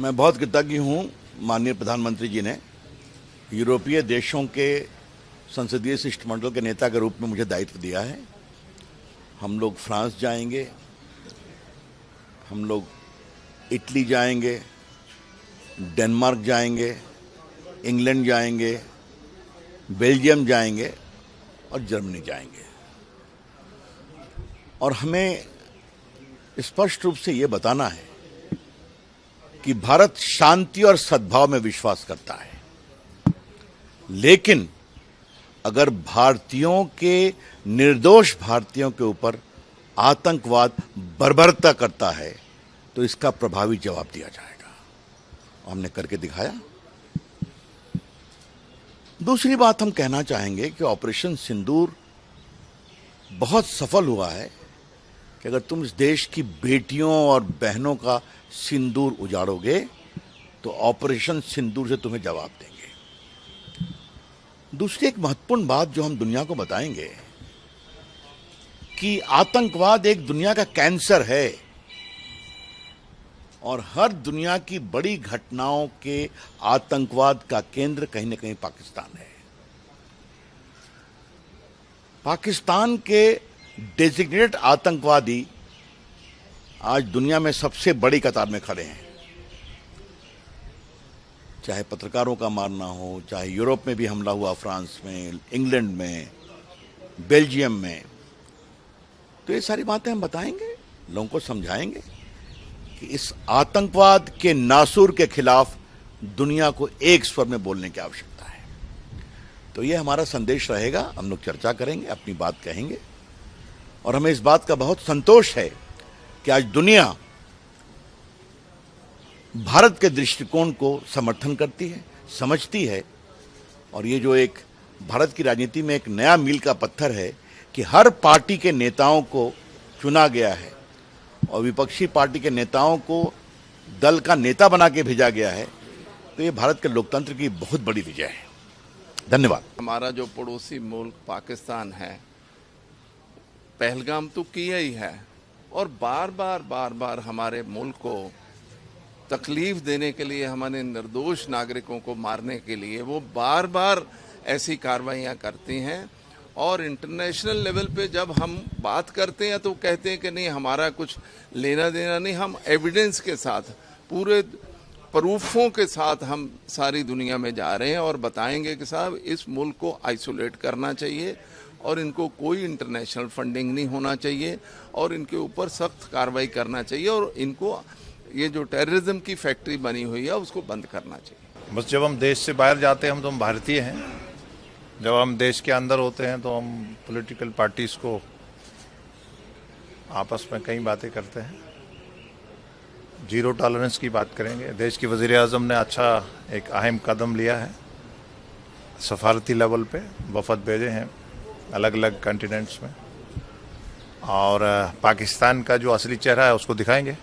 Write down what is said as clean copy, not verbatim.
मैं बहुत कृतज्ञ हूँ माननीय प्रधानमंत्री जी ने यूरोपीय देशों के संसदीय शिष्टमंडल के नेता के रूप में मुझे दायित्व दिया है। हम लोग फ्रांस जाएंगे, हम लोग इटली जाएंगे, डेनमार्क जाएंगे, इंग्लैंड जाएंगे, बेल्जियम जाएंगे और जर्मनी जाएंगे। और हमें स्पष्ट रूप से ये बताना है कि भारत शांति और सद्भाव में विश्वास करता है, लेकिन अगर भारतीयों के निर्दोष भारतीयों के ऊपर आतंकवाद बर्बरता करता है तो इसका प्रभावी जवाब दिया जाएगा। हमने करके दिखाया। दूसरी बात हम कहना चाहेंगे कि ऑपरेशन सिंदूर बहुत सफल हुआ है कि अगर तुम इस देश की बेटियों और बहनों का सिंदूर उजाड़ोगे तो ऑपरेशन सिंदूर से तुम्हें जवाब देंगे। दूसरी एक महत्वपूर्ण बात जो हम दुनिया को बताएंगे कि आतंकवाद एक दुनिया का कैंसर है और हर दुनिया की बड़ी घटनाओं के आतंकवाद का केंद्र कहीं न कहीं पाकिस्तान है। पाकिस्तान के डेजिग्नेटेड आतंकवादी आज दुनिया में सबसे बड़ी कतार में खड़े हैं। चाहे पत्रकारों का मारना हो, चाहे यूरोप में भी हमला हुआ, फ्रांस में, इंग्लैंड में, बेल्जियम में, तो ये सारी बातें हम बताएंगे, लोगों को समझाएंगे कि इस आतंकवाद के नासूर के खिलाफ दुनिया को एक स्वर में बोलने की आवश्यकता है। तो ये हमारा संदेश रहेगा। हम लोग चर्चा करेंगे, अपनी बात कहेंगे और हमें इस बात का बहुत संतोष है कि आज दुनिया भारत के दृष्टिकोण को समर्थन करती है, समझती है। और ये जो एक भारत की राजनीति में एक नया मील का पत्थर है कि हर पार्टी के नेताओं को चुना गया है और विपक्षी पार्टी के नेताओं को दल का नेता बना के भेजा गया है, तो ये भारत के लोकतंत्र की बहुत बड़ी विजय है। धन्यवाद। हमारा जो पड़ोसी मुल्क पाकिस्तान है, पहलगाम तो किया ही है और बार बार हमारे मुल्क को तकलीफ देने के लिए, हमारे निर्दोष नागरिकों को मारने के लिए वो बार बार ऐसी कार्रवाइयाँ करती हैं। और इंटरनेशनल लेवल पे जब हम बात करते हैं तो कहते हैं कि नहीं हमारा कुछ लेना देना नहीं। हम एविडेंस के साथ, पूरे प्रूफों के साथ हम सारी दुनिया में जा रहे हैं और बताएंगे कि साहब इस मुल्क को आइसोलेट करना चाहिए और इनको कोई इंटरनेशनल फंडिंग नहीं होना चाहिए और इनके ऊपर सख्त कार्रवाई करना चाहिए और इनको ये जो टेररिज्म की फैक्ट्री बनी हुई है उसको बंद करना चाहिए। बस जब हम देश से बाहर जाते हैं हम भारतीय हैं, जब हम देश के अंदर होते हैं तो हम पॉलिटिकल पार्टीज को आपस में कई बातें करते हैं। जीरो टॉलरेंस की बात करेंगे। देश के वज़ीर आज़म ने अच्छा एक अहम कदम लिया है, सफारती लेवल पे वफद भेजे हैं अलग अलग कंटिनेंट्स में और पाकिस्तान का जो असली चेहरा है उसको दिखाएंगे।